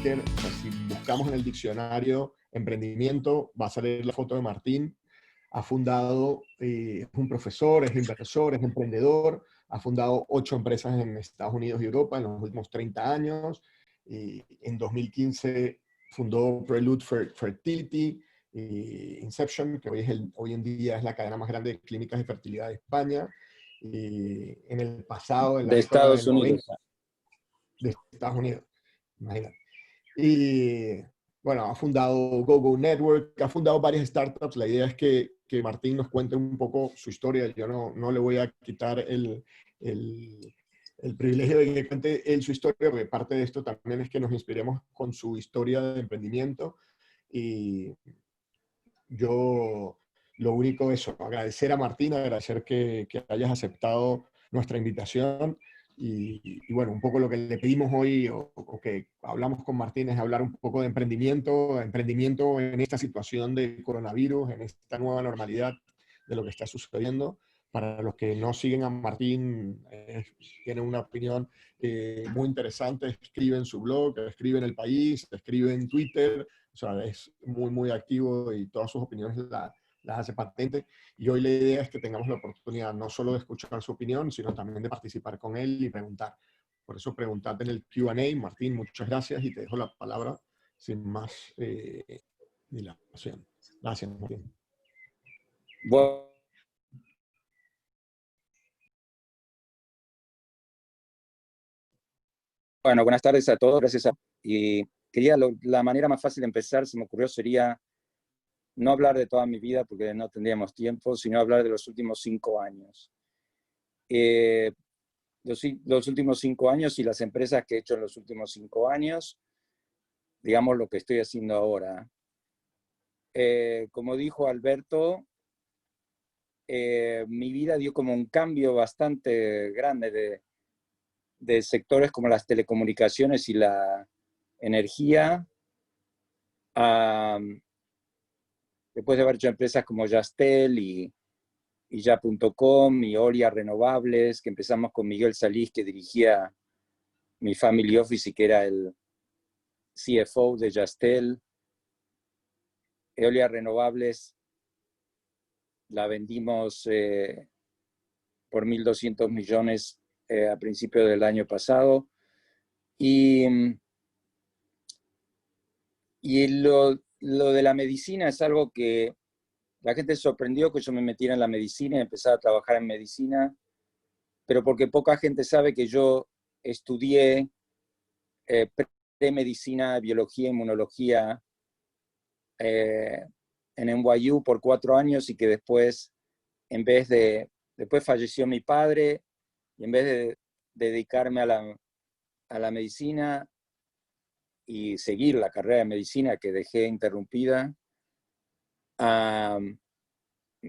Maker, o sea, si buscamos en el diccionario emprendimiento, va a salir la foto de Martín. Ha fundado, es un profesor, es inversor, es emprendedor, ha fundado 8 empresas en Estados Unidos y Europa en los últimos 30 años. En 2015 fundó Prelude Fertility, Inception, que hoy en día es la cadena más grande de clínicas de fertilidad de España. En el pasado, en la De década del Estados 90, Unidos. de Estados Unidos, imagínate. Y bueno, ha fundado GoGo Network, ha fundado varias startups. La idea es que Martín nos cuente un poco su historia. Yo no le voy a quitar el privilegio de que cuente él su historia, porque parte de esto también es que nos inspiremos con su historia de emprendimiento. Y yo lo único es agradecer a Martín, agradecer que hayas aceptado nuestra invitación. Y bueno, un poco lo que le pedimos hoy o que hablamos con Martín es hablar un poco de emprendimiento en esta situación de coronavirus, en esta nueva normalidad de lo que está sucediendo. Para los que no siguen a Martín, tiene una opinión muy interesante, escribe en su blog, escribe en El País, escribe en Twitter, o sea, es muy, muy activo y todas sus opiniones las hace patente. Y hoy la idea es que tengamos la oportunidad no solo de escuchar su opinión, sino también de participar con él y preguntar. Por eso preguntate en el Q&A. Martín, muchas gracias y te dejo la palabra sin más dilación. Gracias, Martín. Bueno, buenas tardes a todos. Gracias. Y quería, la manera más fácil de empezar, se me ocurrió, sería no hablar de toda mi vida porque no tendríamos tiempo, sino hablar de los últimos 5 años. Los últimos 5 años y las empresas que he hecho en los últimos 5 años, digamos lo que estoy haciendo ahora. Como dijo Alberto, mi vida dio como un cambio bastante grande de sectores como las telecomunicaciones y la energía, después de haber hecho empresas como Yastel y Ya.com y Olia Renovables, que empezamos con Miguel Salís, que dirigía mi family office y que era el CFO de Yastel. Eolia Renovables la vendimos por 1.200 millones a principios del año pasado. Y lo de la medicina es algo que la gente sorprendió que yo me metiera en la medicina y empezara a trabajar en medicina, pero porque poca gente sabe que yo estudié premedicina, biología, inmunología en NYU por 4 años y que después falleció mi padre y en vez de dedicarme a la medicina y seguir la carrera de medicina que dejé interrumpida,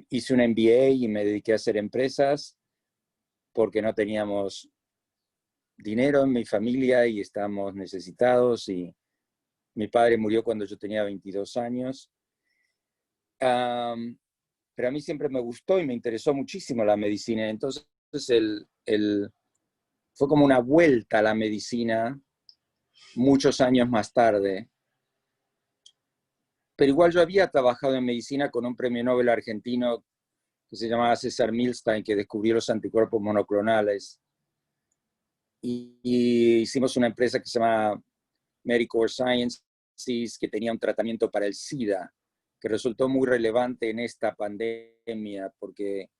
hice un MBA y me dediqué a hacer empresas porque no teníamos dinero en mi familia y estábamos necesitados y mi padre murió cuando yo tenía 22 años. Pero a mí siempre me gustó y me interesó muchísimo la medicina. Entonces fue como una vuelta a la medicina muchos años más tarde. Pero igual yo había trabajado en medicina con un premio Nobel argentino que se llamaba César Milstein, que descubrió los anticuerpos monoclonales. Y hicimos una empresa que se llama Medicore Sciences, que tenía un tratamiento para el SIDA, que resultó muy relevante en esta pandemia, porque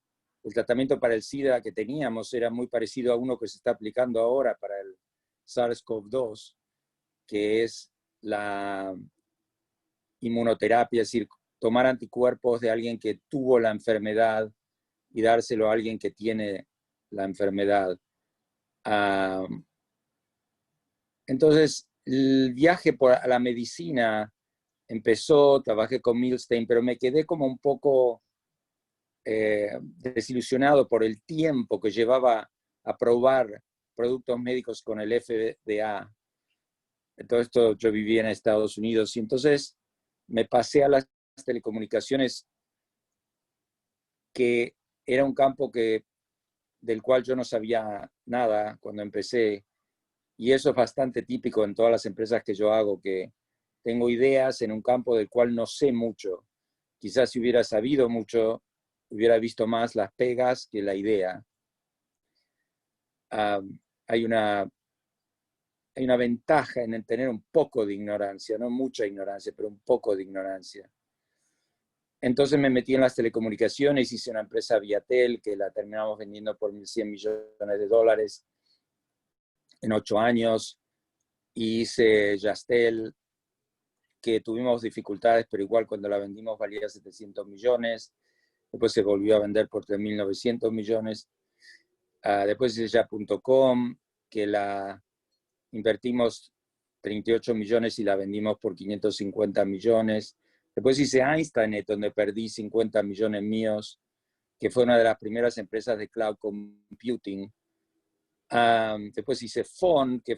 el tratamiento para el SIDA que teníamos era muy parecido a uno que se está aplicando ahora para el SARS-CoV-2, que es la inmunoterapia, es decir, tomar anticuerpos de alguien que tuvo la enfermedad y dárselo a alguien que tiene la enfermedad. Entonces, el viaje a la medicina empezó, trabajé con Milstein, pero me quedé como un poco desilusionado por el tiempo que llevaba a probar productos médicos con el FDA. Todo esto yo vivía en Estados Unidos y entonces me pasé a las telecomunicaciones, que era un campo del cual yo no sabía nada cuando empecé. Y eso es bastante típico en todas las empresas que yo hago, que tengo ideas en un campo del cual no sé mucho. Quizás si hubiera sabido mucho, hubiera visto más las pegas que la idea. Hay una ventaja en el tener un poco de ignorancia, no mucha ignorancia, pero un poco de ignorancia. Entonces me metí en las telecomunicaciones, hice una empresa Viatel que la terminamos vendiendo por 1.100 millones de dólares en 8 años. Y hice Yastel, que tuvimos dificultades, pero igual cuando la vendimos valía 700 millones. Después se volvió a vender por 3.900 millones. Después hice ya.com, que la invertimos 38 millones y la vendimos por 550 millones. Después hice Einsteinet, donde perdí 50 millones míos, que fue una de las primeras empresas de cloud computing. Después hice FON, que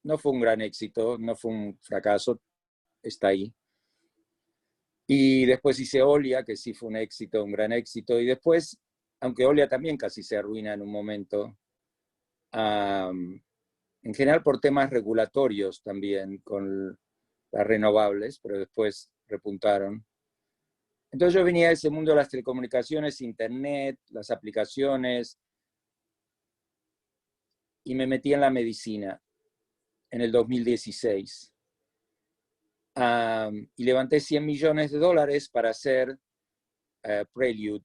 no fue un gran éxito, no fue un fracaso, está ahí. Y después hice Olia, que sí fue un éxito, un gran éxito. Y después, aunque Olia también casi se arruina en un momento, en general por temas regulatorios también con las renovables, pero después repuntaron. Entonces yo venía de ese mundo de las telecomunicaciones, internet, las aplicaciones, y me metí en la medicina en el 2016. Y levanté 100 millones de dólares para hacer Prelude.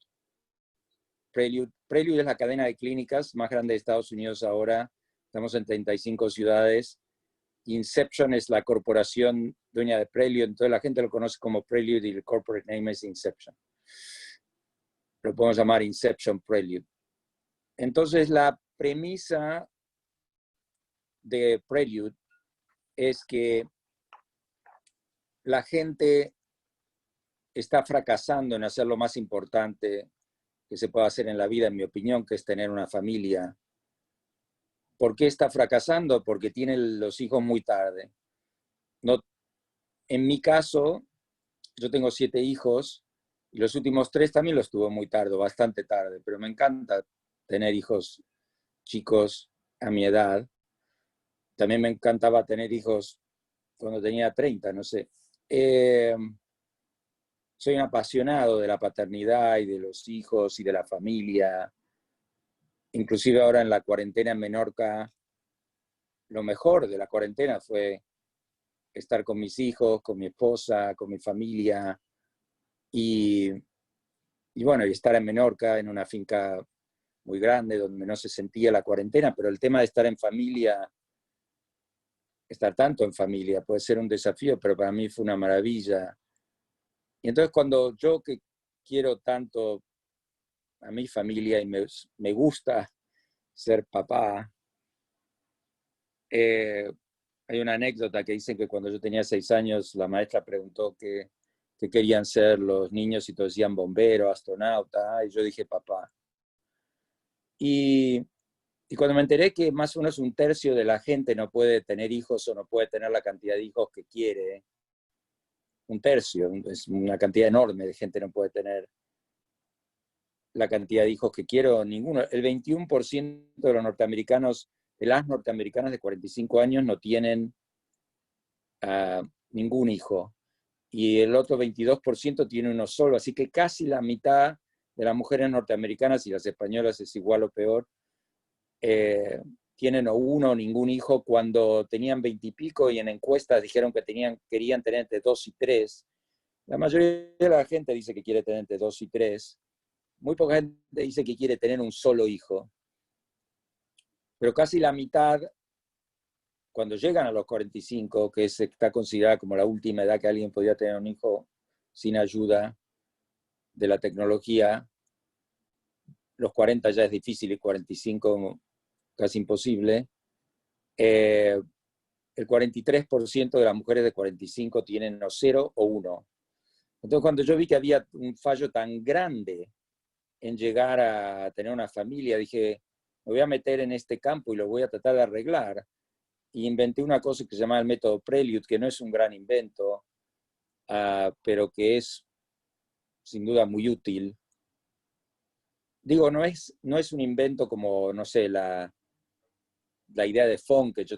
Prelude es la cadena de clínicas más grande de Estados Unidos ahora. Estamos en 35 ciudades. Inception es la corporación dueña de Prelude, entonces la gente lo conoce como Prelude y el corporate name es Inception. Lo podemos llamar Inception Prelude. Entonces la premisa de Prelude es que la gente está fracasando en hacer lo más importante que se puede hacer en la vida, en mi opinión, que es tener una familia. ¿Por qué está fracasando? Porque tiene los hijos muy tarde. No, en mi caso, yo tengo 7 hijos y los últimos 3 también los tuvo muy tarde, bastante tarde, pero me encanta tener hijos chicos a mi edad. También me encantaba tener hijos cuando tenía 30, no sé. Soy un apasionado de la paternidad y de los hijos y de la familia. Inclusive ahora en la cuarentena en Menorca, lo mejor de la cuarentena fue estar con mis hijos, con mi esposa, con mi familia y bueno, y estar en Menorca, en una finca muy grande donde no se sentía la cuarentena, pero el tema de estar en familia, estar tanto en familia puede ser un desafío, pero para mí fue una maravilla. Y entonces cuando yo que quiero tanto a mi familia y me gusta ser papá, hay una anécdota que dicen que cuando yo tenía 6 años, la maestra preguntó qué querían ser los niños y todos decían bombero, astronauta, y yo dije papá. Y cuando me enteré que más o menos 1/3 de la gente no puede tener hijos o no puede tener la cantidad de hijos que quiere, 1/3, es una cantidad enorme de gente no puede tener la cantidad de hijos que quiero, ninguno. El 21% de los norteamericanos, de las norteamericanas de 45 años no tienen ningún hijo. Y el otro 22% tiene uno solo. Así que casi la mitad de las mujeres norteamericanas, y las españolas es igual o peor, tienen o uno o ningún hijo cuando tenían 20 y pico y en encuestas dijeron que querían tener entre 2 y 3. La mayoría de la gente dice que quiere tener entre 2 y 3. Muy poca gente dice que quiere tener un solo hijo. Pero casi la mitad, cuando llegan a los 45, que está considerada como la última edad que alguien podría tener un hijo sin ayuda de la tecnología, los 40 ya es difícil y 45 casi imposible, el 43% de las mujeres de 45 tienen 0 o 1. Entonces cuando yo vi que había un fallo tan grande en llegar a tener una familia, dije, me voy a meter en este campo y lo voy a tratar de arreglar. Y inventé una cosa que se llama el método Prelude, que no es un gran invento, pero que es sin duda muy útil. Digo, no es un invento como, no sé, la idea de Fon, que yo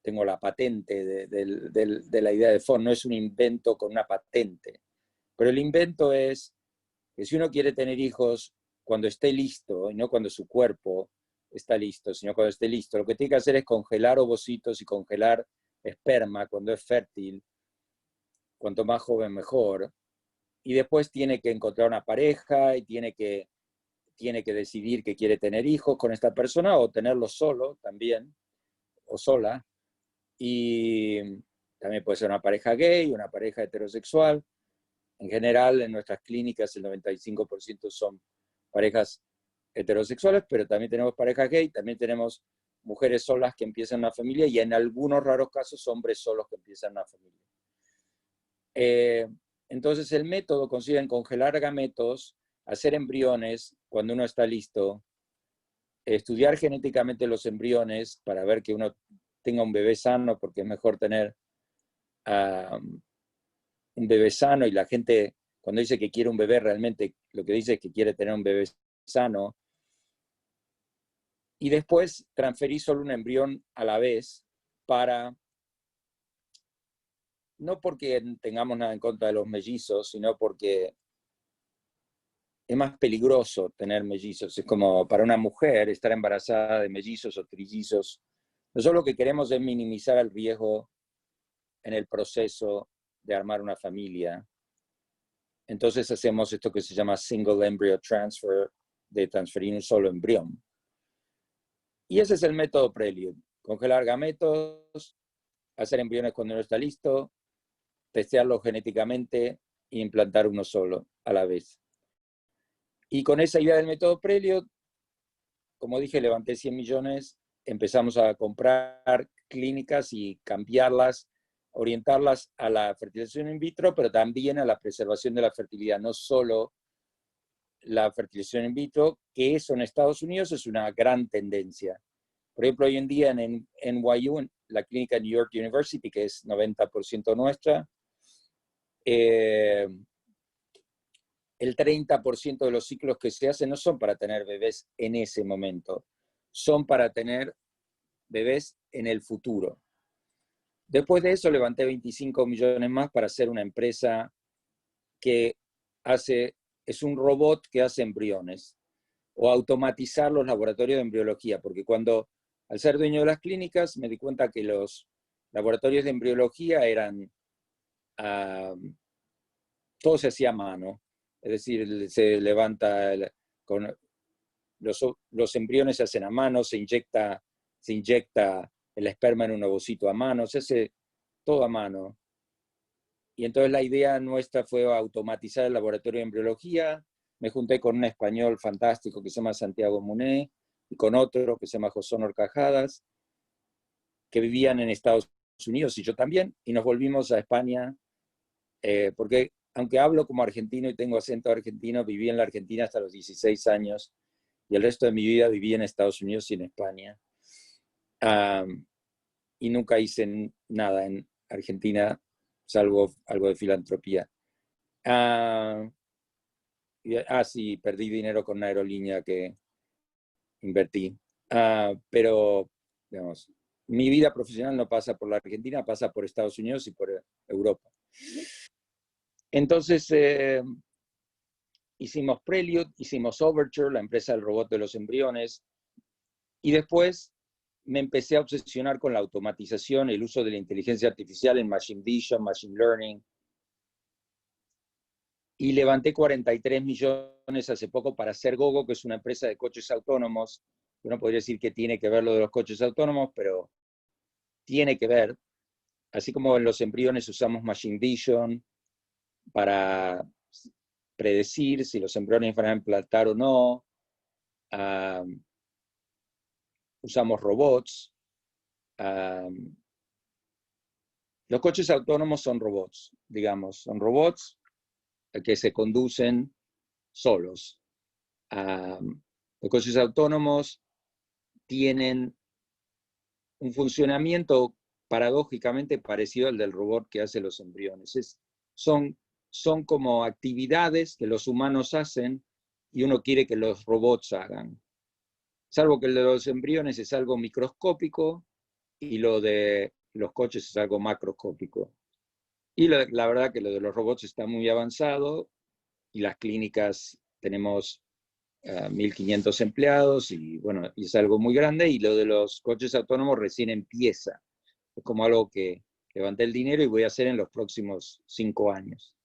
tengo la patente de la idea de Fon, no es un invento con una patente. Pero el invento es que si uno quiere tener hijos cuando esté listo, y no cuando su cuerpo está listo, sino cuando esté listo, lo que tiene que hacer es congelar ovocitos y congelar esperma cuando es fértil, cuanto más joven mejor, y después tiene que encontrar una pareja y tiene que decidir que quiere tener hijos con esta persona o tenerlos solo también, o sola, y también puede ser una pareja gay, una pareja heterosexual. En general, en nuestras clínicas el 95% son parejas heterosexuales, pero también tenemos parejas gay, también tenemos mujeres solas que empiezan una familia y en algunos raros casos hombres solos que empiezan una familia. Entonces el método consiste en congelar gametos, hacer embriones cuando uno está listo, estudiar genéticamente los embriones para ver que uno tenga un bebé sano, porque es mejor tener un bebé sano, y la gente cuando dice que quiere un bebé realmente lo que dice es que quiere tener un bebé sano, y después transferir solo un embrión a la vez para, no porque tengamos nada en contra de los mellizos, sino porque es más peligroso tener mellizos. Es como para una mujer estar embarazada de mellizos o trillizos. Nosotros lo que queremos es minimizar el riesgo en el proceso de armar una familia. Entonces hacemos esto que se llama single embryo transfer, de transferir un solo embrión. Y ese es el método Prelude. Congelar gametos, hacer embriones cuando uno está listo, testearlos genéticamente e implantar uno solo a la vez. Y con esa idea del método Prelude, como dije, levanté 100 millones, empezamos a comprar clínicas y cambiarlas, orientarlas a la fertilización in vitro, pero también a la preservación de la fertilidad, no solo la fertilización in vitro, que eso en Estados Unidos es una gran tendencia. Por ejemplo, hoy en día en NYU, en la clínica New York University, que es 90% nuestra, el 30% de los ciclos que se hacen no son para tener bebés en ese momento, son para tener bebés en el futuro. Después de eso levanté 25 millones más para hacer una empresa que es un robot que hace embriones, o automatizar los laboratorios de embriología, porque al ser dueño de las clínicas me di cuenta que los laboratorios de embriología eran, todo se hacía a mano, es decir, se levanta, con los embriones se hacen a mano, se inyecta el esperma en un ovocito a mano, se hace todo a mano. Y entonces la idea nuestra fue automatizar el laboratorio de embriología. Me junté con un español fantástico que se llama Santiago Muné y con otro que se llama José Honor Cajadas, que vivían en Estados Unidos y yo también, y nos volvimos a España, porque aunque hablo como argentino y tengo acento argentino, viví en la Argentina hasta los 16 años y el resto de mi vida viví en Estados Unidos y en España. Y nunca hice nada en Argentina, salvo algo de filantropía. Sí, perdí dinero con una aerolínea que invertí. Pero, digamos, mi vida profesional no pasa por la Argentina, pasa por Estados Unidos y por Europa. Entonces, hicimos Prelude, hicimos Overture, la empresa del robot de los embriones, y después me empecé a obsesionar con la automatización, el uso de la inteligencia artificial en Machine Vision, Machine Learning, y levanté 43 millones hace poco para hacer Gogo, que es una empresa de coches autónomos. Uno podría decir que tiene que ver lo de los coches autónomos, pero tiene que ver. Así como en los embriones usamos Machine Vision para predecir si los embriones van a implantar o no. Usamos robots. Los coches autónomos son robots, digamos. Son robots que se conducen solos. Los coches autónomos tienen un funcionamiento paradójicamente parecido al del robot que hace los embriones. Son como actividades que los humanos hacen y uno quiere que los robots hagan. salvo que el de los embriones es algo microscópico y lo de los coches es algo macroscópico. Y la verdad que lo de los robots está muy avanzado y las clínicas tenemos 1.500 empleados y bueno, y es algo muy grande, y lo de los coches autónomos recién empieza. Es como algo que levanté el dinero y voy a hacer en los próximos 5 años.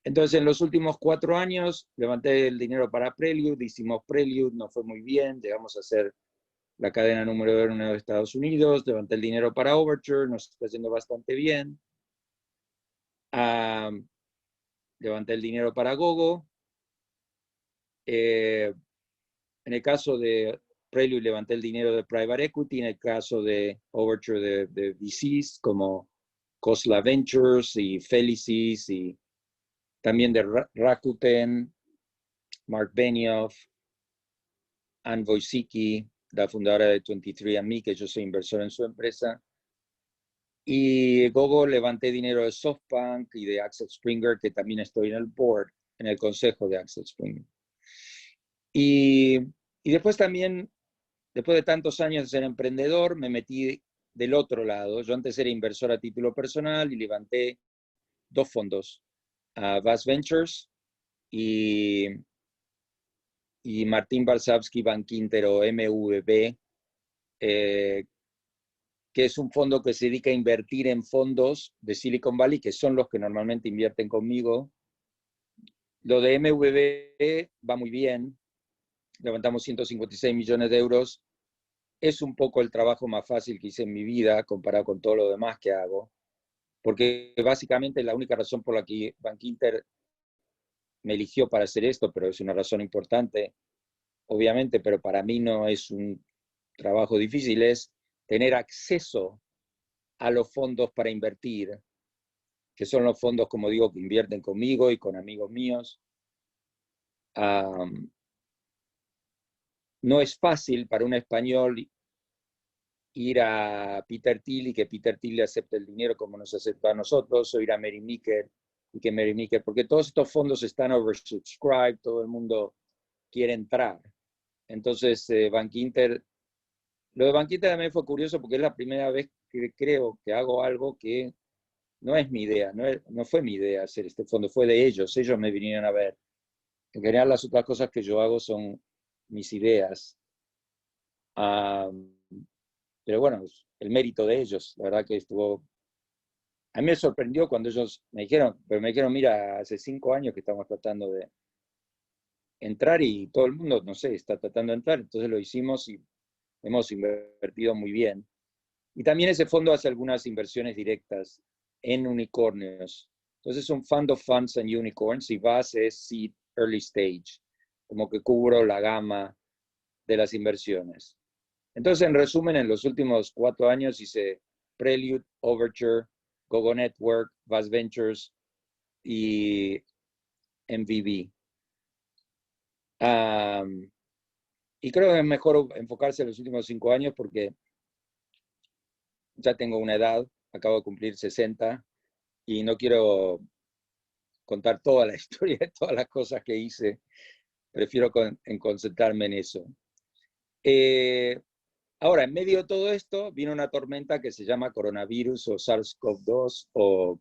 Entonces, en los últimos 4 años, levanté el dinero para Prelude, hicimos Prelude, nos fue muy bien, llegamos a ser la cadena número 1 de Estados Unidos, levanté el dinero para Overture, nos está yendo bastante bien. Levanté el dinero para Gogo. En el caso de Prelude levanté el dinero de Private Equity, en el caso de Overture de VCs como Khosla Ventures y Felicis, y también de Rakuten, Mark Benioff, Anne Wojcicki, la fundadora de 23andMe, que yo soy inversor en su empresa. Y Gogo levanté dinero de SoftBank y de Axel Springer, que también estoy en el board, en el consejo de Axel Springer. Y después también, después de tantos años de ser emprendedor, me metí del otro lado. Yo antes era inversor a título personal y levanté 2 fondos, Vast Ventures y Martin Balsavsky Bank Inter, o MVB, que es un fondo que se dedica a invertir en fondos de Silicon Valley, que son los que normalmente invierten conmigo. Lo de MVB va muy bien, levantamos 156 millones de euros. Es un poco el trabajo más fácil que hice en mi vida comparado con todo lo demás que hago, porque básicamente la única razón por la que Bank Inter me eligió para hacer esto, pero es una razón importante, obviamente, pero para mí no es un trabajo difícil, es tener acceso a los fondos para invertir, que son los fondos, como digo, que invierten conmigo y con amigos míos. No es fácil para un español ir a Peter Thiel y que Peter Thiel le acepte el dinero como nos acepta a nosotros, o ir a Mary Meeker y que Mary Meeker, porque todos estos fondos están oversubscribed, todo el mundo quiere entrar. Entonces, Bank Inter, lo de Bank Inter también fue curioso porque es la primera vez que creo que hago algo que no es mi idea, no fue mi idea hacer este fondo, fue de ellos me vinieron a ver. En general, las otras cosas que yo hago son mis ideas. Pero bueno, el mérito de ellos, la verdad que estuvo... A mí me sorprendió cuando ellos me dijeron, mira, hace 5 años que estamos tratando de entrar y todo el mundo, no sé, está tratando de entrar, entonces lo hicimos y hemos invertido muy bien. Y también ese fondo hace algunas inversiones directas en unicornios. Entonces es un fund of funds and unicorns, y base es seed early stage, como que cubro la gama de las inversiones. Entonces, en resumen, en los últimos 4 años hice Prelude, Overture, Gogo Network, Vast Ventures y MVB. Y creo que es mejor enfocarse en los últimos 5 años porque ya tengo una edad, acabo de cumplir 60 y no quiero contar toda la historia de todas las cosas que hice. Prefiero concentrarme en eso. Ahora, en medio de todo esto, vino una tormenta que se llama coronavirus o SARS-CoV-2 o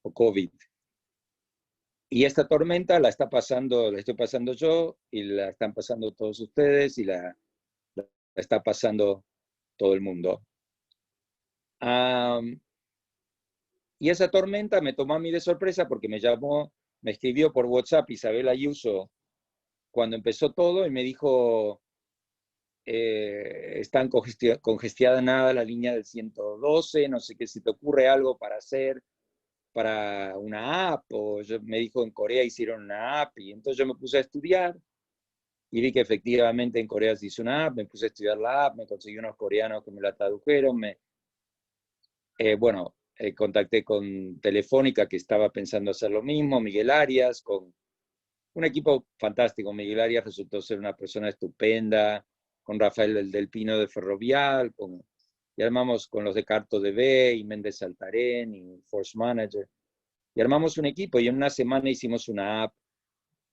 COVID. Y esta tormenta la estoy pasando yo y la están pasando todos ustedes y la está pasando todo el mundo. Y esa tormenta me tomó a mí de sorpresa porque me escribió por WhatsApp Isabel Ayuso cuando empezó todo y me dijo, están congestionada la línea del 112, no sé qué, si te ocurre algo para hacer para una app, o me dijo en Corea hicieron una app, y entonces yo me puse a estudiar y vi que efectivamente en Corea se hizo una app, me puse a estudiar la app, me conseguí unos coreanos que me la tradujeron, contacté con Telefónica, que estaba pensando hacer lo mismo, Miguel Arias, con un equipo fantástico. Miguel Arias resultó ser una persona estupenda, con Rafael del Pino de Ferrovial, y armamos con los de Carto DB y Méndez Saltarén y Force Manager, y armamos un equipo y en una semana hicimos una app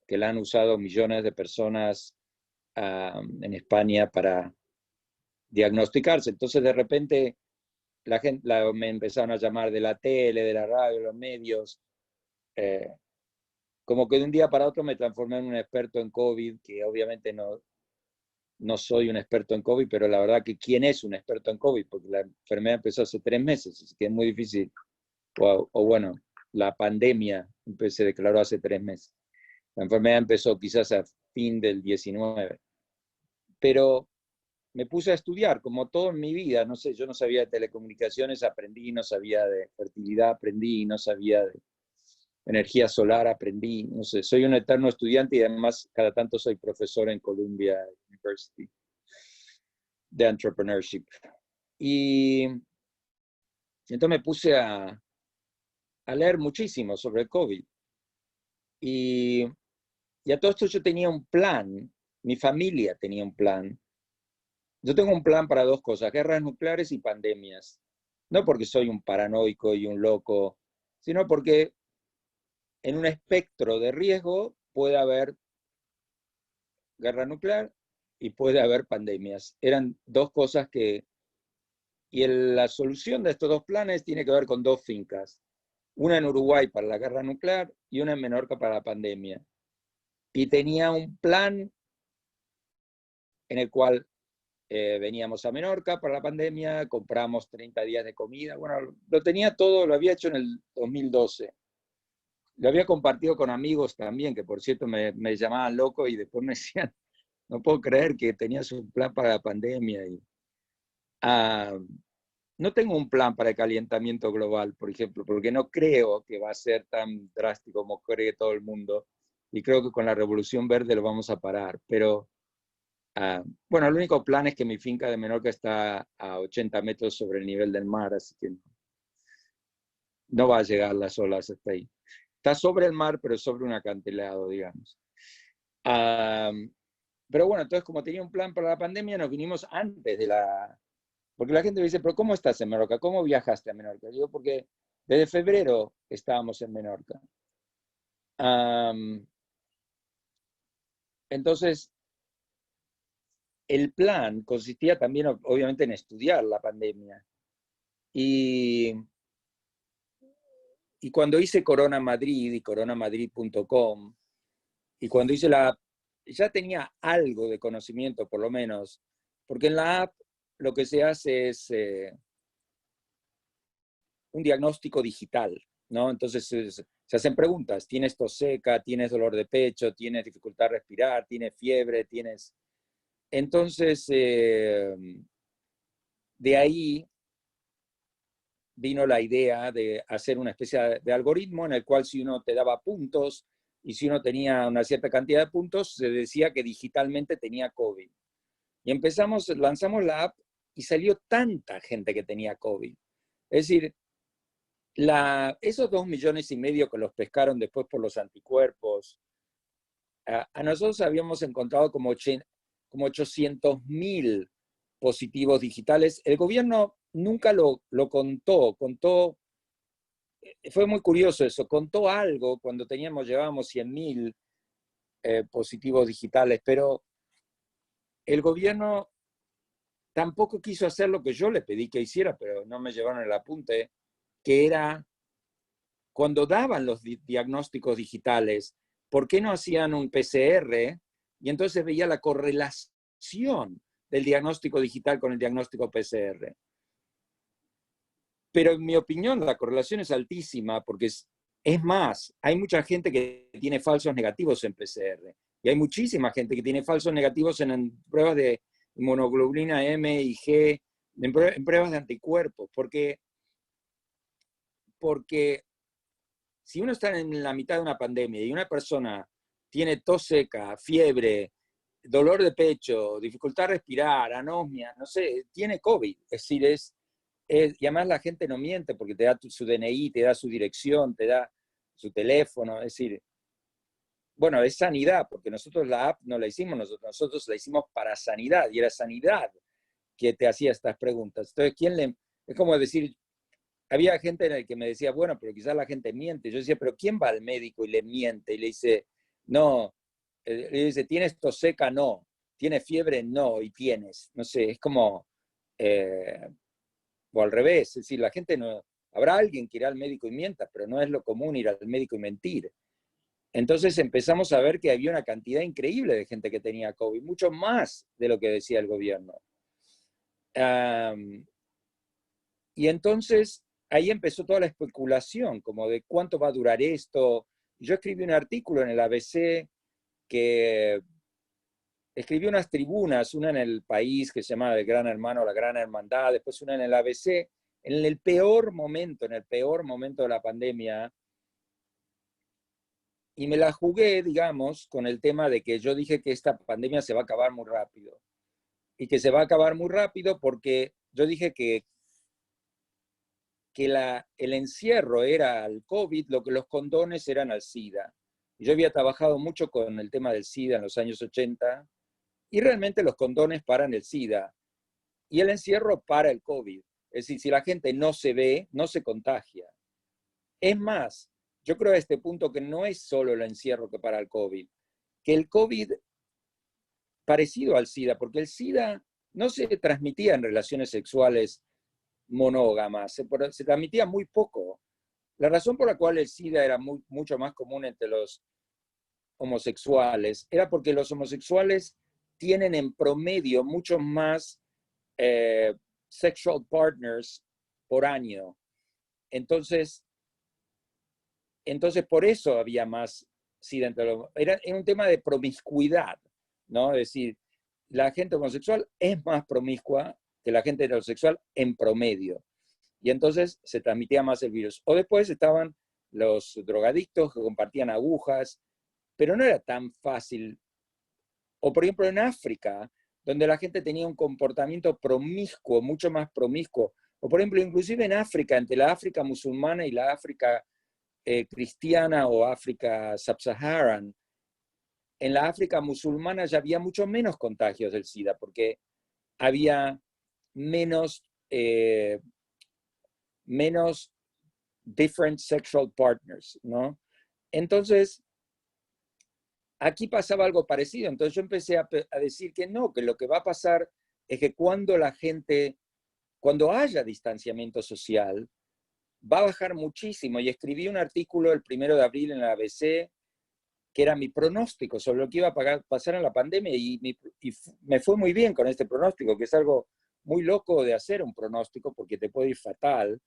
que la han usado millones de personas en España para diagnosticarse. Entonces, de repente, la gente me empezaron a llamar de la tele, de la radio, de los medios. Como que de un día para otro me transformé en un experto en COVID, que obviamente no soy un experto en COVID, pero la verdad que ¿quién es un experto en COVID? Porque la enfermedad empezó hace 3 meses, así que es muy difícil. O bueno, la pandemia se declaró hace 3 meses. La enfermedad empezó quizás a fin del 19. Pero me puse a estudiar, como todo en mi vida, no sé, yo no sabía de telecomunicaciones, aprendí, no sabía de fertilidad, aprendí, no sabía de energía solar, aprendí, no sé, soy un eterno estudiante y además cada tanto soy profesor en Columbia University de entrepreneurship. Y entonces me puse a leer muchísimo sobre el COVID. Y a todo esto yo tenía un plan, mi familia tenía un plan. Yo tengo un plan para 2 cosas, guerras nucleares y pandemias. No porque soy un paranoico y un loco, sino porque en un espectro de riesgo puede haber guerra nuclear y puede haber pandemias. Eran 2 cosas que... Y la solución de estos 2 planes tiene que ver con 2 fincas. Una en Uruguay para la guerra nuclear y una en Menorca para la pandemia. Y tenía un plan en el cual veníamos a Menorca para la pandemia, compramos 30 días de comida. Bueno, lo tenía todo, lo había hecho en el 2012. Lo había compartido con amigos también, que por cierto me llamaban loco y después me decían, no puedo creer que tenías un plan para la pandemia. No tengo un plan para el calentamiento global, por ejemplo, porque no creo que va a ser tan drástico como cree todo el mundo. Y creo que con la Revolución Verde lo vamos a parar. Pero, bueno, el único plan es que mi finca de Menorca está a 80 metros sobre el nivel del mar, así que no va a llegar las olas hasta ahí. Está sobre el mar, pero sobre un acantilado, digamos. Pero bueno, entonces como tenía un plan para la pandemia, nos vinimos antes de la... Porque la gente me dice, pero ¿cómo estás en Menorca? ¿Cómo viajaste a Menorca? Digo, porque desde febrero estábamos en Menorca. Entonces, el plan consistía también, obviamente, en estudiar la pandemia. Y cuando hice Corona Madrid y coronamadrid.com, y cuando hice la app, ya tenía algo de conocimiento, por lo menos, porque en la app lo que se hace es un diagnóstico digital, ¿no? Entonces se hacen preguntas, ¿tienes tos seca? ¿Tienes dolor de pecho? ¿Tienes dificultad a respirar? ¿Tienes fiebre? ¿Tienes...? Entonces, de ahí vino la idea de hacer una especie de algoritmo en el cual si uno te daba puntos y si uno tenía una cierta cantidad de puntos, se decía que digitalmente tenía COVID. Y lanzamos la app y salió tanta gente que tenía COVID. Es decir, esos 2,5 millones que los pescaron después por los anticuerpos, a nosotros habíamos encontrado como 800,000 positivos digitales. El gobierno nunca lo contó, fue muy curioso eso, contó algo cuando llevábamos 100,000 positivos digitales, pero el gobierno tampoco quiso hacer lo que yo le pedí que hiciera, pero no me llevaron el apunte, que era cuando daban los diagnósticos digitales, ¿por qué no hacían un PCR? Y entonces veía la correlación del diagnóstico digital con el diagnóstico PCR. Pero en mi opinión la correlación es altísima porque es más, hay mucha gente que tiene falsos negativos en PCR y hay muchísima gente que tiene falsos negativos en pruebas de inmunoglobulina M y G, en pruebas de anticuerpos, porque si uno está en la mitad de una pandemia y una persona tiene tos seca, fiebre, dolor de pecho, dificultad a respirar, anosmia, no sé, tiene COVID. Es decir, y además la gente no miente porque te da su DNI, te da su dirección, te da su teléfono. Es decir, bueno, es sanidad, porque nosotros la app no la hicimos nosotros la hicimos para sanidad, y era sanidad que te hacía estas preguntas. Entonces, es como decir, había gente en el que me decía, bueno, pero quizás la gente miente. Yo decía, pero ¿quién va al médico y le miente? Y le dice, no, le dice, ¿tienes tos seca? No. ¿tienes fiebre? No, y tienes. No sé, es como, o al revés, es decir, la gente no, habrá alguien que irá al médico y mienta, pero no es lo común ir al médico y mentir. Entonces empezamos a ver que había una cantidad increíble de gente que tenía COVID, mucho más de lo que decía el gobierno. Y entonces ahí empezó toda la especulación, como de cuánto va a durar esto. Yo escribí un artículo en el ABC que escribí unas tribunas, una en El País que se llama El Gran Hermano, La Gran Hermandad, después una en el ABC, en el peor momento de la pandemia, y me la jugué, digamos, con el tema de que yo dije que esta pandemia se va a acabar muy rápido, y que se va a acabar muy rápido porque yo dije que el encierro era al COVID, lo que los condones eran al SIDA. Yo había trabajado mucho con el tema del SIDA en los años 80, y realmente los condones paran el SIDA, y el encierro para el COVID. Es decir, si la gente no se ve, no se contagia. Es más, yo creo a este punto que no es solo el encierro que para el COVID, que el COVID parecido al SIDA, porque el SIDA no se transmitía en relaciones sexuales monógamas, se transmitía muy poco. La razón por la cual el SIDA era mucho más común entre los homosexuales era porque los homosexuales tienen en promedio muchos más sexual partners por año. Entonces por eso había más SIDA entre los... Era un tema de promiscuidad, ¿no? Es decir, la gente homosexual es más promiscua que la gente heterosexual en promedio. Y entonces se transmitía más el virus. O después estaban los drogadictos que compartían agujas, pero no era tan fácil. O por ejemplo en África, donde la gente tenía un comportamiento promiscuo, mucho más promiscuo. O por ejemplo, inclusive en África, entre la África musulmana y la África cristiana o África subsaharan, en la África musulmana ya había mucho menos contagios del SIDA, porque había menos different sexual partners, ¿no? Entonces, aquí pasaba algo parecido. Entonces yo empecé a decir que no, que lo que va a pasar es que cuando haya distanciamiento social, va a bajar muchísimo. Y escribí un artículo el 1 de abril en la ABC, que era mi pronóstico sobre lo que iba a pasar en la pandemia, y me fue muy bien con este pronóstico, que es algo muy loco de hacer un pronóstico, porque te puede ir fatal.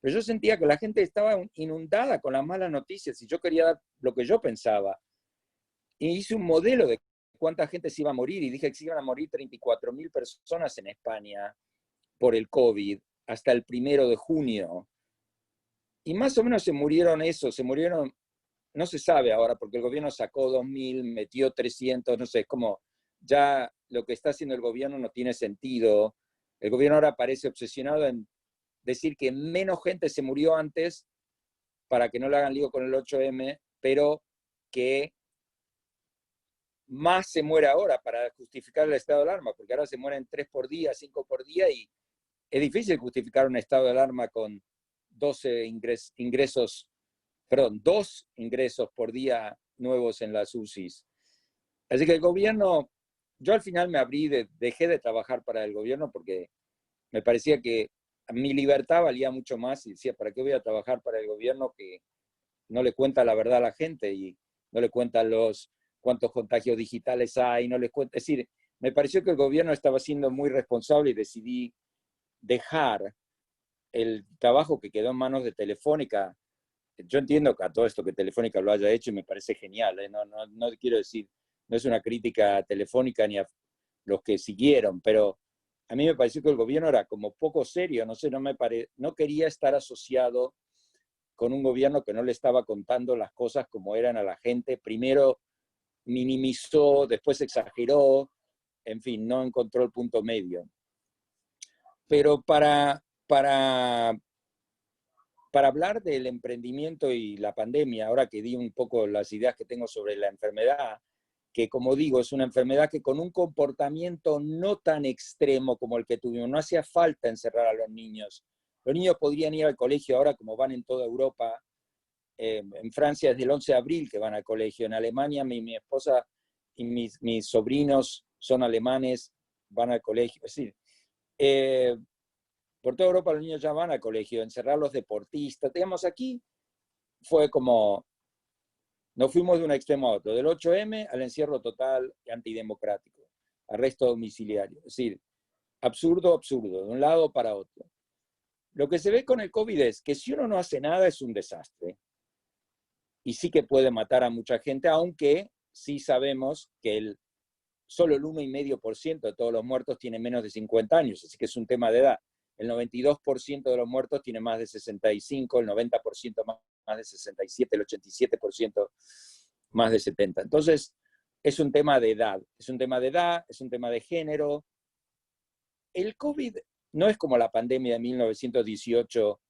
Pero yo sentía que la gente estaba inundada con las malas noticias, y yo quería dar lo que yo pensaba. Y hice un modelo de cuánta gente se iba a morir, y dije que se iban a morir 34.000 personas en España por el COVID hasta el 1 de junio. Y más o menos se murieron, no se sabe ahora, porque el gobierno sacó 2.000, metió 300, no sé, es como ya lo que está haciendo el gobierno no tiene sentido. El gobierno ahora parece obsesionado en decir que menos gente se murió antes para que no le hagan lío con el 8M, pero que más se muere ahora para justificar el estado de alarma, porque ahora se mueren 3 por día, 5 por día, y es difícil justificar un estado de alarma con 2 ingresos por día nuevos en las UCIs. Así que el gobierno, yo al final me dejé de trabajar para el gobierno porque me parecía que mi libertad valía mucho más, y decía, ¿para qué voy a trabajar para el gobierno que no le cuenta la verdad a la gente y no le cuenta cuántos contagios digitales hay, no les cuenta? Es decir, me pareció que el gobierno estaba siendo muy responsable, y decidí dejar el trabajo que quedó en manos de Telefónica. Yo entiendo que a todo esto que Telefónica lo haya hecho, y me parece genial, ¿eh? No quiero decir, no es una crítica a Telefónica ni a los que siguieron, pero a mí me pareció que el gobierno era como poco serio, no sé, no quería estar asociado con un gobierno que no le estaba contando las cosas como eran a la gente. Primero minimizó, después exageró, en fin, no encontró el punto medio. Pero para hablar del emprendimiento y la pandemia, ahora que di un poco las ideas que tengo sobre la enfermedad, que como digo, es una enfermedad que con un comportamiento no tan extremo como el que tuvimos, no hacía falta encerrar a los niños. Los niños podrían ir al colegio ahora como van en toda Europa. En Francia desde el 11 de abril que van al colegio. En Alemania mi esposa y mis sobrinos son alemanes, van al colegio. Es decir, por toda Europa los niños ya van al colegio, encerrar los deportistas. Digamos, aquí fue como, nos fuimos de un extremo a otro, del 8M al encierro total y antidemocrático, arresto domiciliario. Es decir, absurdo, absurdo, de un lado para otro. Lo que se ve con el COVID es que si uno no hace nada es un desastre. Y sí que puede matar a mucha gente, aunque sí sabemos que solo el 1,5% de todos los muertos tiene menos de 50 años, así que es un tema de edad. El 92% de los muertos tiene más de 65, el 90% más de 67, el 87% más de 70. Entonces, es un tema de edad, es un tema de edad, es un tema de género. El COVID no es como la pandemia de 1918,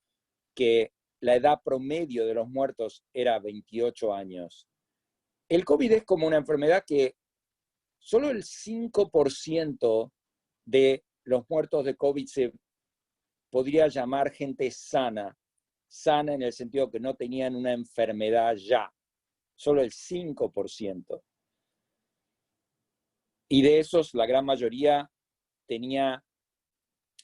que la edad promedio de los muertos era 28 años. El COVID es como una enfermedad que solo el 5% de los muertos de COVID se podría llamar gente sana. Sana en el sentido que no tenían una enfermedad ya. Solo el 5%. Y de esos, la gran mayoría tenía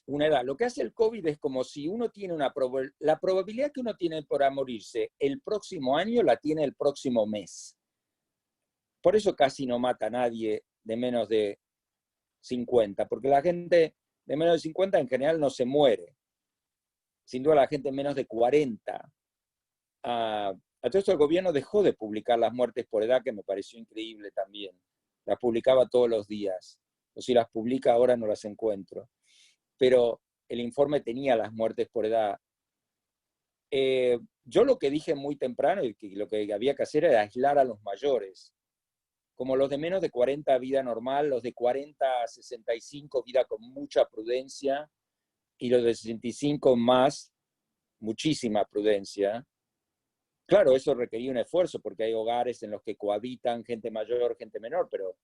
una edad. Lo que hace el COVID es como si uno tiene la probabilidad que uno tiene para morirse el próximo año la tiene el próximo mes. Por eso casi no mata a nadie de menos de 50, porque la gente de menos de 50 en general no se muere. Sin duda la gente de menos de 40. A todo esto el gobierno dejó de publicar las muertes por edad, que me pareció increíble también. Las publicaba todos los días. O si las publica ahora no las encuentro. Pero el informe tenía las muertes por edad. Yo lo que dije muy temprano y que lo que había que hacer era aislar a los mayores. Como los de menos de 40 vida normal, los de 40 a 65 vida con mucha prudencia y los de 65 más, muchísima prudencia. Claro, eso requería un esfuerzo porque hay hogares en los que cohabitan gente mayor, gente menor, pero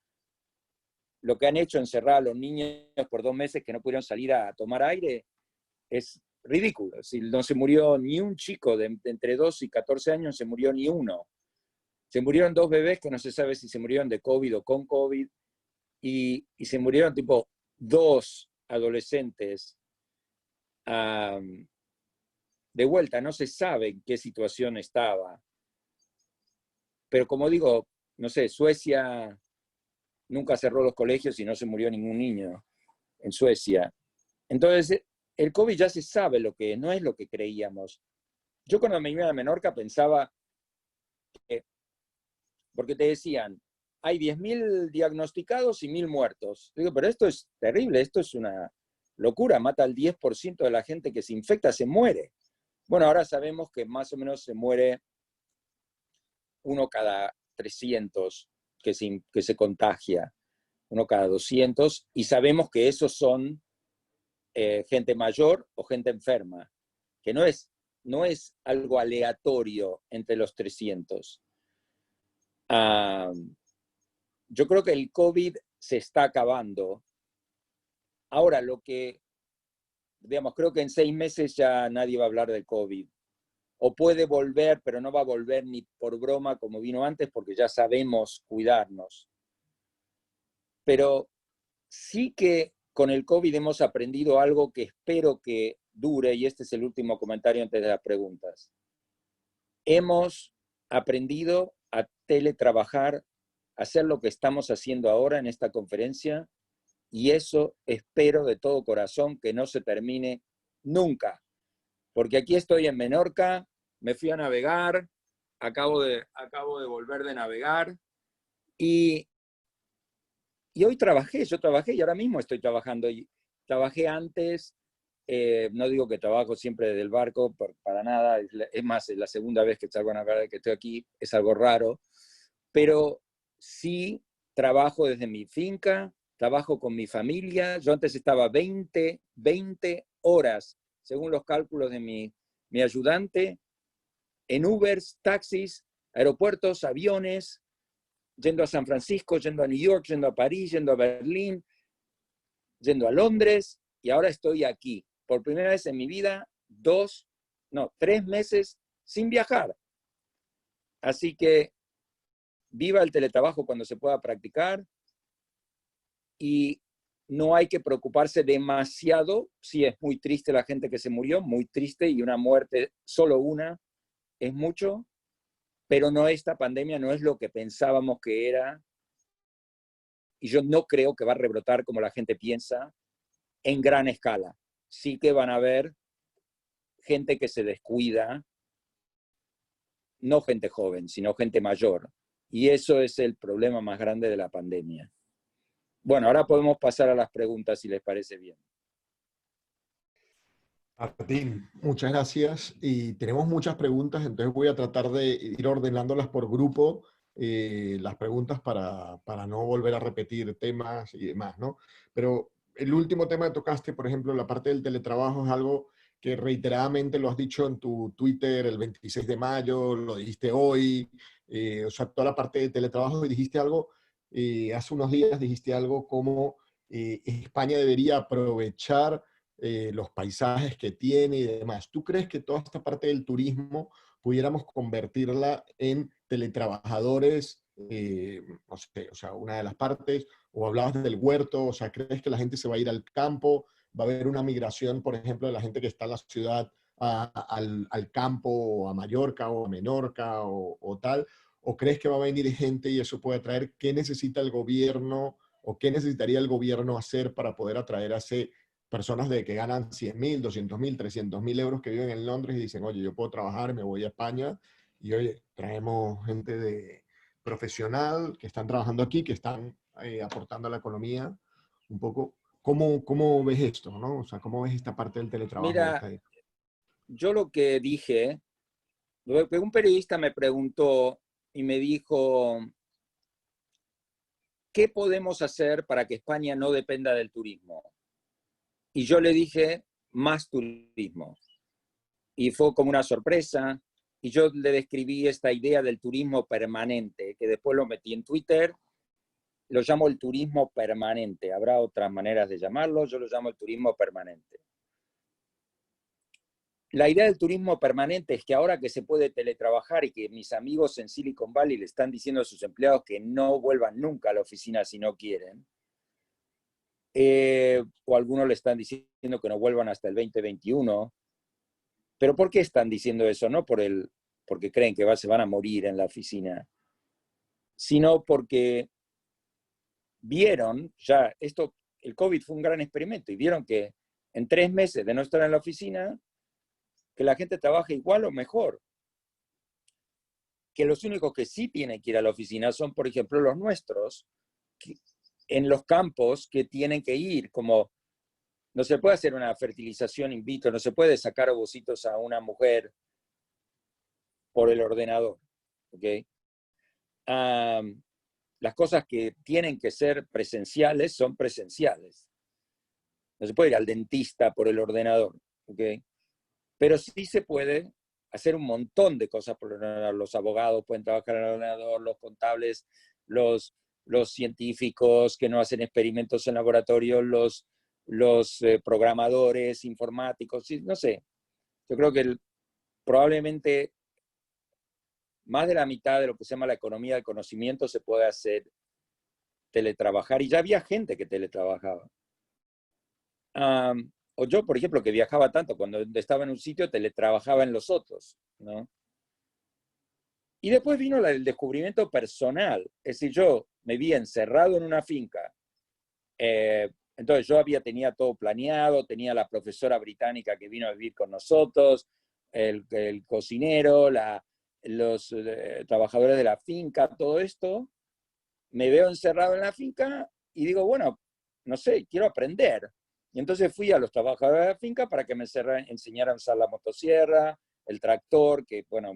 lo que han hecho encerrar a los niños por 2 meses que no pudieron salir a tomar aire es ridículo. Si no se murió ni un chico de entre 2 y 14 años, se murió ni uno. Se murieron 2 bebés que no se sabe si se murieron de COVID o con COVID, y se murieron tipo 2 adolescentes. De vuelta, no se sabe en qué situación estaba. Pero como digo, no sé, Suecia nunca cerró los colegios y no se murió ningún niño en Suecia. Entonces, el COVID ya se sabe lo que es, no es lo que creíamos. Yo cuando me iba a Menorca pensaba, porque te decían, hay 10.000 diagnosticados y 1.000 muertos. Digo, pero esto es terrible, esto es una locura, mata al 10% de la gente que se infecta, se muere. Bueno, ahora sabemos que más o menos se muere uno cada 300 que se contagia, uno cada 200, y sabemos que esos son gente mayor o gente enferma, que no es algo aleatorio entre los 300. Yo creo que el COVID se está acabando. Ahora, digamos, creo que en 6 meses ya nadie va a hablar del COVID. O puede volver, pero no va a volver ni por broma como vino antes, porque ya sabemos cuidarnos. Pero sí que con el COVID hemos aprendido algo que espero que dure, y este es el último comentario antes de las preguntas. Hemos aprendido a teletrabajar, a hacer lo que estamos haciendo ahora en esta conferencia, y eso espero de todo corazón que no se termine nunca. Porque aquí estoy en Menorca, me fui a navegar, acabo de volver de navegar, y hoy yo trabajé y ahora mismo estoy trabajando. Y trabajé antes, no digo que trabajo siempre desde el barco, para nada, es más, es la segunda vez que salgo a navegar que estoy aquí, es algo raro, pero sí trabajo desde mi finca, trabajo con mi familia. Yo antes estaba 20 horas, según los cálculos de mi ayudante, en Ubers, taxis, aeropuertos, aviones, yendo a San Francisco, yendo a New York, yendo a París, yendo a Berlín, yendo a Londres, y ahora estoy aquí. Por primera vez en mi vida, 3 meses sin viajar. Así que viva el teletrabajo cuando se pueda practicar. y no hay que preocuparse demasiado. Sí, es muy triste la gente que se murió, muy triste, y una muerte, solo una, es mucho, pero no, esta pandemia no es lo que pensábamos que era, y yo no creo que va a rebrotar como la gente piensa en gran escala. Sí que van a haber gente que se descuida, no gente joven, sino gente mayor, y eso es el problema más grande de la pandemia. Bueno, ahora podemos pasar a las preguntas si les parece bien. Martín, muchas gracias. Y tenemos muchas preguntas, entonces voy a tratar de ir ordenándolas por grupo, las preguntas para no volver a repetir temas y demás, ¿no? Pero el último tema que tocaste, por ejemplo, la parte del teletrabajo, es algo que reiteradamente lo has dicho en tu Twitter el 26 de mayo, lo dijiste hoy, o sea, toda la parte de teletrabajo, y dijiste algo, hace unos días dijiste algo como España debería aprovechar los paisajes que tiene y demás. ¿Tú crees que toda esta parte del turismo pudiéramos convertirla en teletrabajadores? No sé, o sea, una de las partes, o hablabas del huerto, o sea, ¿crees que la gente se va a ir al campo? ¿Va a haber una migración, por ejemplo, de la gente que está en la ciudad al campo, o a Mallorca, o a Menorca, o tal? ¿O crees que va a venir gente y eso puede atraer? ¿Qué necesita el gobierno o qué necesitaría el gobierno hacer para poder atraer a ese personas de que ganan 100.000, 200.000, 300.000 euros que viven en Londres y dicen, oye, yo puedo trabajar, me voy a España y oye, traemos gente de profesional que están trabajando aquí, que están aportando a la economía un poco? ¿Cómo ves esto, no? O sea, ¿cómo ves esta parte del teletrabajo que Mira, está ahí? yo lo que dije, un periodista me preguntó y me dijo, ¿qué podemos hacer para que España no dependa del turismo? Y yo le dije, más turismo. Y fue como una sorpresa. Y yo le describí esta idea del turismo permanente, que después lo metí en Twitter. Lo llamo el turismo permanente. Habrá otras maneras de llamarlo, yo lo llamo el turismo permanente. La idea del turismo permanente es que ahora que se puede teletrabajar y que mis amigos en Silicon Valley le están diciendo a sus empleados que no vuelvan nunca a la oficina si no quieren, o algunos le están diciendo que no vuelvan hasta el 2021. ¿Pero por qué están diciendo eso? No porque creen que se van a morir en la oficina, sino porque vieron, ya esto, el COVID fue un gran experimento, y vieron que en 3 meses de no estar en la oficina, que la gente trabaja igual o mejor. Que los únicos que sí tienen que ir a la oficina son, por ejemplo, los nuestros, en los campos, que tienen que ir, como no se puede hacer una fertilización in vitro, no se puede sacar ovocitos a una mujer por el ordenador, ¿ok? Las cosas que tienen que ser presenciales son presenciales. No se puede ir al dentista por el ordenador, ¿ok? Pero sí se puede hacer un montón de cosas por el ordenador. Los abogados pueden trabajar en el ordenador, los contables, los científicos que no hacen experimentos en laboratorio, los programadores informáticos, no sé. Yo creo que probablemente más de la mitad de lo que se llama la economía del conocimiento se puede hacer teletrabajar, y ya había gente que teletrabajaba. O yo, por ejemplo, que viajaba tanto, cuando estaba en un sitio, teletrabajaba en los otros, ¿no? Y después vino el descubrimiento personal. Es decir, yo me vi encerrado en una finca. Entonces yo tenía todo planeado, tenía la profesora británica que vino a vivir con nosotros, el cocinero, los trabajadores de la finca, todo esto. Me veo encerrado en la finca y digo, bueno, no sé, quiero aprender. Y entonces fui a los trabajadores de la finca para que me enseñaran a usar la motosierra, el tractor, que bueno,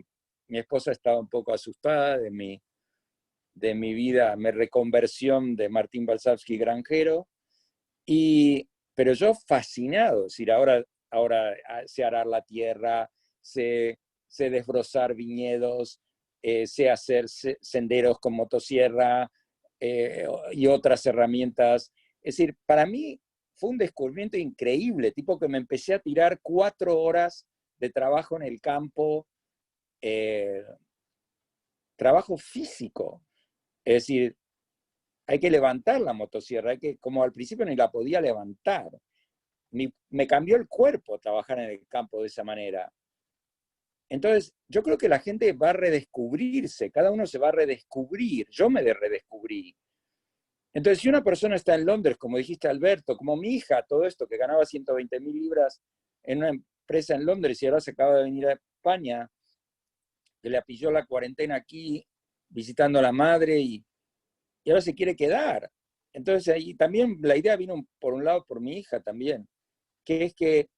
mi esposa estaba un poco asustada de mi vida, mi reconversión de Martín Balsavsky granjero, pero yo fascinado, es decir, ahora sé arar la tierra, sé desbrozar viñedos, sé hacer senderos con motosierra, y otras herramientas. Es decir, para mí fue un descubrimiento increíble, tipo que me empecé a tirar 4 horas de trabajo en el campo, trabajo físico. Es decir, hay que levantar la motosierra, como al principio ni la podía levantar. Me cambió el cuerpo trabajar en el campo de esa manera. Entonces, yo creo que la gente va a redescubrirse, cada uno se va a redescubrir, yo me redescubrí. Entonces, si una persona está en Londres, como dijiste Alberto, como mi hija, todo esto, que ganaba 120.000 libras en una empresa en Londres y ahora se acaba de venir a España, que le pilló la cuarentena aquí, visitando a la madre y ahora se quiere quedar. Entonces, ahí también la idea vino por un lado por mi hija también, que es que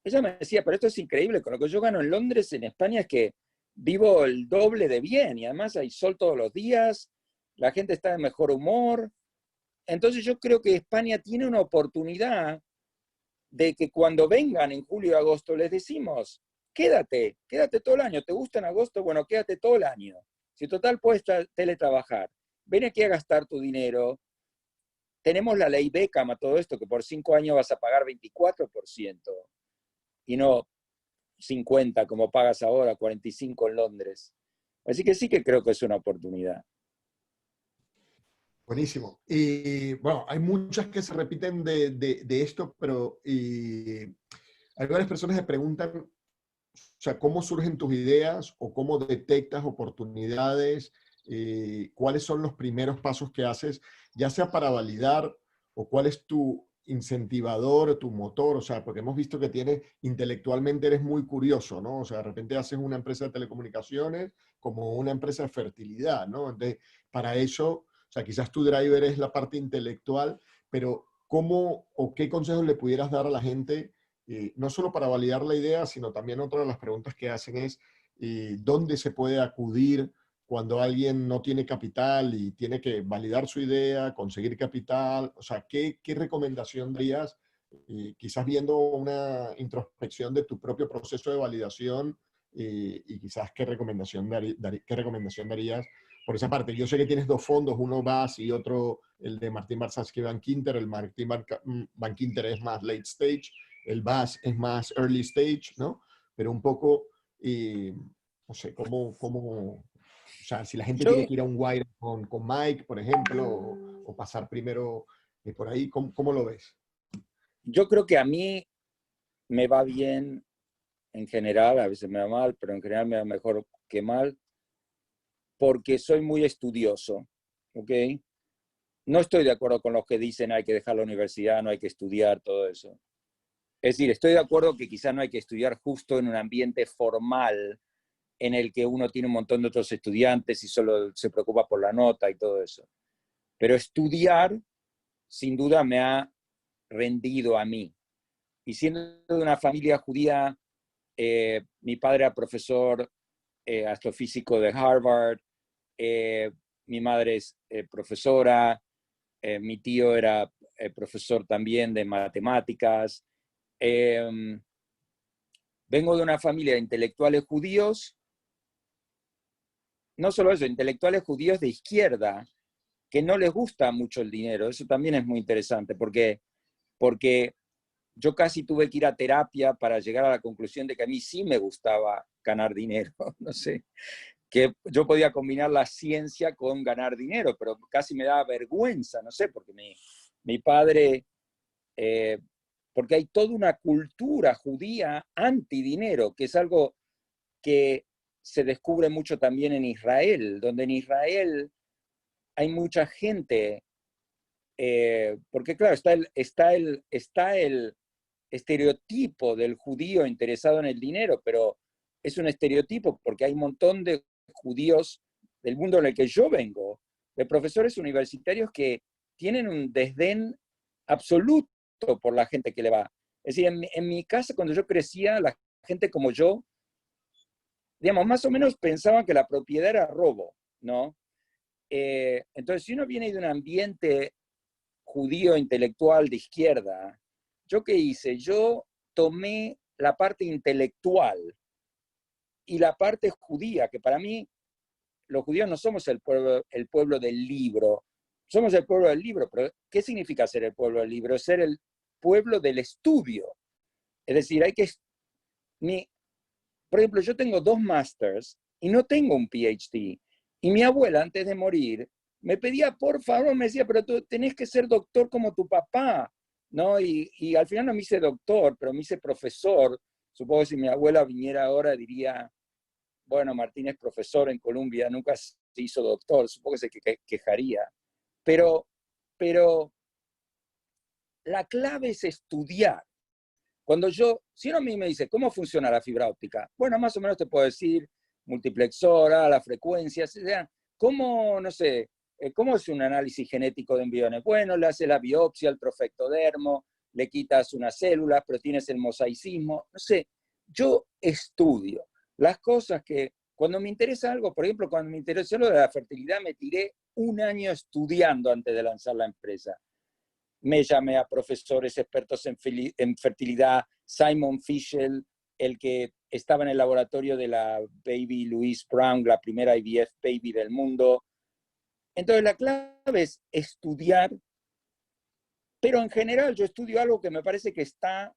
ella me decía, pero esto es increíble, con lo que yo gano en Londres, en España, es que vivo el doble de bien y además hay sol todos los días, la gente está de mejor humor. Entonces yo creo que España tiene una oportunidad de que cuando vengan en julio y agosto les decimos, quédate todo el año, ¿te gusta en agosto? Bueno, quédate todo el año. Si total puedes teletrabajar, ven aquí a gastar tu dinero. Tenemos la ley Beckham a todo esto, que por 5 años vas a pagar 24% y no 50 como pagas ahora, 45 en Londres. Así que sí que creo que es una oportunidad. Buenísimo. Y bueno, hay muchas que se repiten de esto, pero hay varias personas que preguntan, o sea, ¿cómo surgen tus ideas o cómo detectas oportunidades? ¿Cuáles son los primeros pasos que haces, ya sea para validar o cuál es tu incentivador o tu motor? O sea, porque hemos visto que tienes, intelectualmente eres muy curioso, ¿no? O sea, de repente haces una empresa de telecomunicaciones como una empresa de fertilidad, ¿no? Entonces, para eso, o sea, quizás tu driver es la parte intelectual, pero ¿cómo o qué consejos le pudieras dar a la gente? No solo para validar la idea, sino también otra de las preguntas que hacen es dónde se puede acudir cuando alguien no tiene capital y tiene que validar su idea, conseguir capital. O sea, ¿qué recomendación darías? Quizás viendo una introspección de tu propio proceso de validación y quizás qué recomendación darías por esa parte. Yo sé que tienes dos fondos, uno VAS y otro el de Martín Barsansky Bankinter. El Martín Bankinter es más late stage, el VAS es más early stage, ¿no? Pero un poco, no sé, o sea, si la gente tiene Yo, que ir a un wire con Mike, por ejemplo, o pasar primero por ahí, ¿cómo lo ves? yo creo que a mí me va bien en general, a veces me va mal, pero en general me va mejor que mal, porque soy muy estudioso, ¿ok? No estoy de acuerdo con los que dicen hay que dejar la universidad, no hay que estudiar, todo eso. Es decir, estoy de acuerdo que quizás no hay que estudiar justo en un ambiente formal en el que uno tiene un montón de otros estudiantes y solo se preocupa por la nota y todo eso. Pero estudiar, sin duda, me ha rendido a mí. Y siendo de una familia judía, mi padre era profesor astrofísico de Harvard, mi madre es profesora, mi tío era profesor también de matemáticas. Vengo de una familia de intelectuales judíos, no solo eso, intelectuales judíos de izquierda, que no les gusta mucho el dinero. Eso también es muy interesante, porque yo casi tuve que ir a terapia para llegar a la conclusión de que a mí sí me gustaba ganar dinero. No sé, que yo podía combinar la ciencia con ganar dinero, pero casi me daba vergüenza, no sé, porque mi padre, eh, porque hay toda una cultura judía antidinero, que es algo que se descubre mucho también en Israel, donde en Israel hay mucha gente, porque claro, está el estereotipo del judío interesado en el dinero, pero es un estereotipo porque hay un montón de judíos del mundo en el que yo vengo, de profesores universitarios que tienen un desdén absoluto por la gente que le va. Es decir, en mi casa, cuando yo crecía, la gente como yo, digamos, más o menos pensaban que la propiedad era robo, ¿no? Entonces, si uno viene de un ambiente judío intelectual de izquierda, ¿yo qué hice? Yo tomé la parte intelectual y la parte judía, que para mí los judíos no somos el pueblo del libro, somos el pueblo del libro, pero ¿qué significa ser el pueblo del libro? Ser el pueblo del estudio. Es decir, por ejemplo, yo tengo 2 masters y no tengo un PhD. Y mi abuela, antes de morir, me pedía, por favor, me decía, pero tú tenés que ser doctor como tu papá, ¿no? Y al final no me hice doctor, pero me hice profesor. Supongo que si mi abuela viniera ahora diría, bueno, Martín es profesor en Columbia, nunca se hizo doctor, supongo que se quejaría. Pero la clave es estudiar. Si uno a mí me dice, ¿cómo funciona la fibra óptica? Bueno, más o menos te puedo decir, multiplexora, las frecuencias, o sea, ¿cómo, no sé, cómo es un análisis genético de embriones? Bueno, le haces la biopsia al trofectodermo, le quitas unas células, pero tienes el mosaicismo, no sé, yo estudio las cosas que, cuando me interesa algo, por ejemplo, cuando me interesó lo de la fertilidad, me tiré un año estudiando antes de lanzar la empresa. Me llamé a profesores expertos en fertilidad, Simon Fischel, el que estaba en el laboratorio de la Baby Louise Brown, la primera IVF baby del mundo. Entonces la clave es estudiar, pero en general yo estudio algo que me parece que está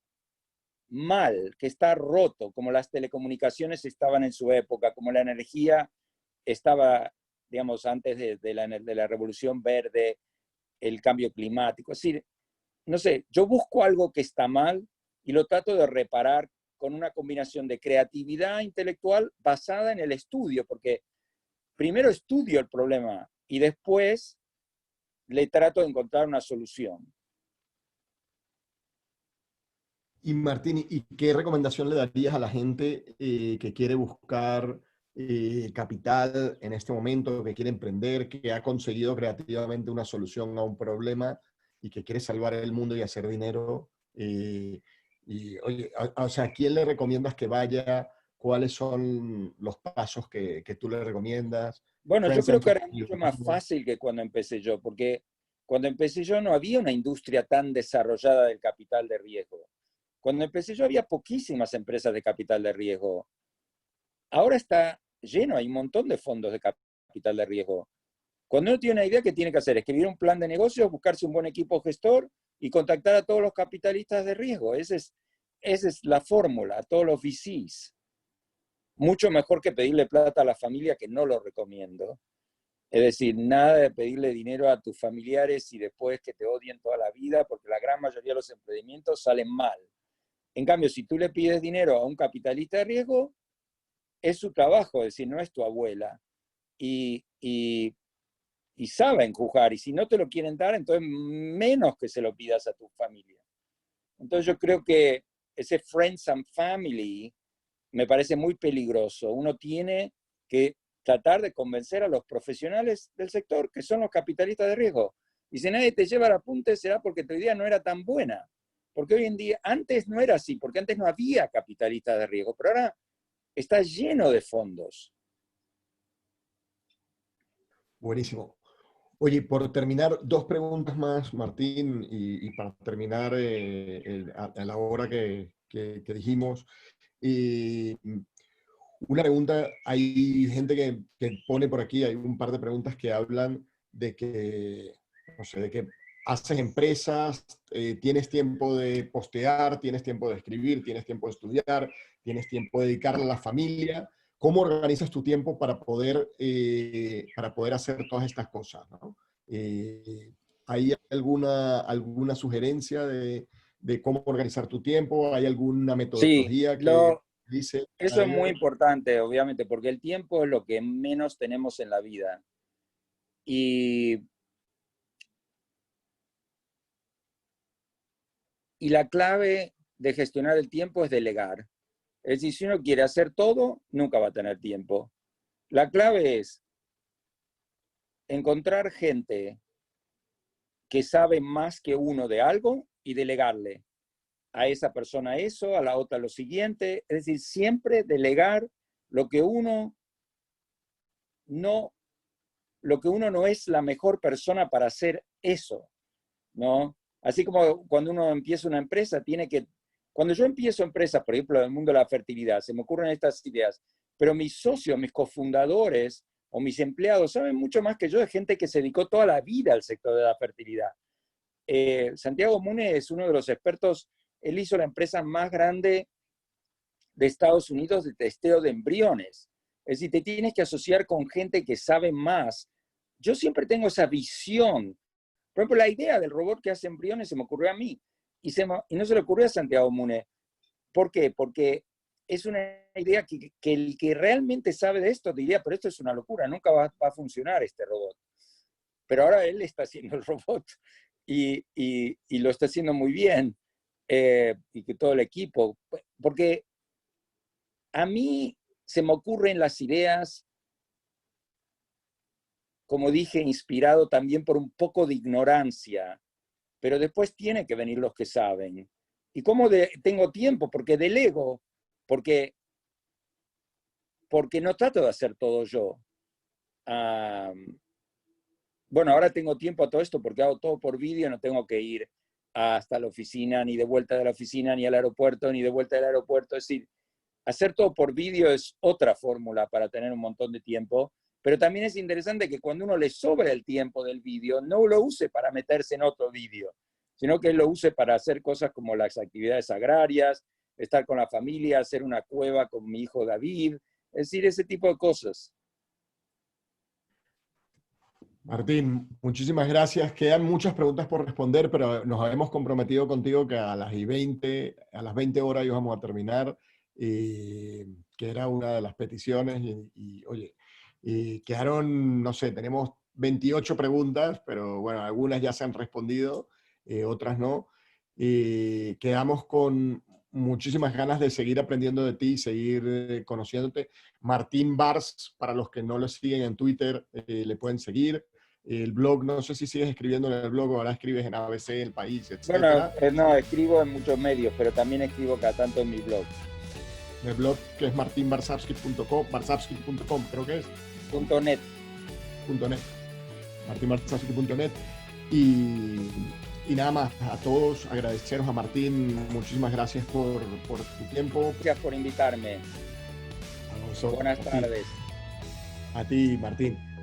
mal, que está roto, como las telecomunicaciones estaban en su época, como la energía estaba, digamos, antes de la Revolución Verde, el cambio climático. Es decir, no sé, yo busco algo que está mal y lo trato de reparar con una combinación de creatividad intelectual basada en el estudio, porque primero estudio el problema y después le trato de encontrar una solución. Y Martín, ¿y qué recomendación le darías a la gente que quiere buscar capital en este momento, que quiere emprender, que ha conseguido creativamente una solución a un problema y que quiere salvar el mundo y hacer dinero? Oye, o sea, ¿a quién le recomiendas que vaya? ¿Cuáles son los pasos que tú le recomiendas? Bueno, yo Friends creo and que ahora es mucho más Family. fácil que cuando empecé yo, porque cuando empecé yo no había una industria tan desarrollada del capital de riesgo. Cuando empecé yo había poquísimas empresas de capital de riesgo. Ahora está lleno, hay un montón de fondos de capital de riesgo. Cuando uno tiene una idea, ¿qué tiene que hacer? Escribir un plan de negocios, buscarse un buen equipo gestor y contactar a todos los capitalistas de riesgo. Esa es la fórmula, a todos los VCs. Mucho mejor que pedirle plata a la familia, que no lo recomiendo. Es decir, nada de pedirle dinero a tus familiares y después que te odien toda la vida, porque la gran mayoría de los emprendimientos salen mal. En cambio, si tú le pides dinero a un capitalista de riesgo, es su trabajo, es decir, no es tu abuela. Y saben juzgar, y si no te lo quieren dar, entonces menos que se lo pidas a tu familia. Entonces yo creo que ese friends and family me parece muy peligroso. Uno tiene que tratar de convencer a los profesionales del sector, que son los capitalistas de riesgo. Y si nadie te lleva al apunte, será porque tu idea no era tan buena. Porque hoy en día, antes no era así, porque antes no había capitalistas de riesgo, pero ahora está lleno de fondos. Buenísimo. Oye, por terminar, dos preguntas más, Martín, y para terminar a la hora que dijimos. Y una pregunta, hay gente que pone por aquí, hay un par de preguntas que hablan de que, no sé, de que haces empresas, tienes tiempo de postear, tienes tiempo de escribir, tienes tiempo de estudiar, tienes tiempo de dedicarle a la familia. ¿Cómo organizas tu tiempo para poder hacer todas estas cosas, ¿no? ¿Hay alguna sugerencia de cómo organizar tu tiempo? ¿Hay alguna Sí, metodología que dice a eso es muy ellos? importante, obviamente, porque el tiempo es lo que menos tenemos en la vida. Y, y la clave de gestionar el tiempo es delegar. Es decir, si uno quiere hacer todo, nunca va a tener tiempo. La clave es encontrar gente que sabe más que uno de algo y delegarle a esa persona eso, a la otra lo siguiente. Es decir, siempre delegar lo que uno no, lo que uno no es la mejor persona para hacer eso, ¿no? Así como cuando uno empieza una empresa, cuando yo empiezo empresas, por ejemplo, en el mundo de la fertilidad, se me ocurren estas ideas, pero mis socios, mis cofundadores o mis empleados saben mucho más que yo de gente que se dedicó toda la vida al sector de la fertilidad. Santiago Mune es uno de los expertos, él hizo la empresa más grande de Estados Unidos de testeo de embriones. Es decir, te tienes que asociar con gente que sabe más. yo siempre tengo esa visión. Por ejemplo, la idea del robot que hace embriones se me ocurrió a mí y no se le ocurrió a Santiago Mune. ¿Por qué? Porque es una idea que el que realmente sabe de esto diría, pero esto es una locura, nunca va a funcionar este robot. Pero ahora él está haciendo el robot y lo está haciendo muy bien, y que todo el equipo, porque a mí se me ocurren las ideas, como dije, inspirado también por un poco de ignorancia, pero después tiene que venir los que saben. ¿Y cómo tengo tiempo? Porque delego, porque no trato de hacer todo yo. Bueno, ahora tengo tiempo a todo esto porque hago todo por vídeo, no tengo que ir hasta la oficina, ni de vuelta de la oficina, ni al aeropuerto, ni de vuelta del aeropuerto. Es decir, hacer todo por vídeo es otra fórmula para tener un montón de tiempo, pero también es interesante que cuando uno le sobra el tiempo del vídeo, no lo use para meterse en otro vídeo, sino que lo use para hacer cosas como las actividades agrarias, estar con la familia, hacer una cueva con mi hijo David, es decir, ese tipo de cosas. Martín, muchísimas gracias. Quedan muchas preguntas por responder, pero nos habíamos comprometido contigo que a las 20 horas íbamos a terminar, que era una de las peticiones. Oye, quedaron, no sé, tenemos 28 preguntas, pero bueno, algunas ya se han respondido, otras no. Quedamos con muchísimas ganas de seguir aprendiendo de ti, seguir conociéndote. Martín Bars, para los que no lo siguen en Twitter, le pueden seguir. El blog, no sé si sigues escribiendo en el blog o ahora escribes en ABC, El País, Bueno, etc. no, escribo en muchos medios, pero también escribo cada tanto en mi blog. El blog que es martinbarsavsky.com, barsavsky.com creo que es. .net. .net. martinbarsavsky.net. Y nada más, a todos agradeceros a Martín, muchísimas gracias por tu tiempo. Gracias por invitarme. A vosotros, Buenas tardes. A ti, Martín.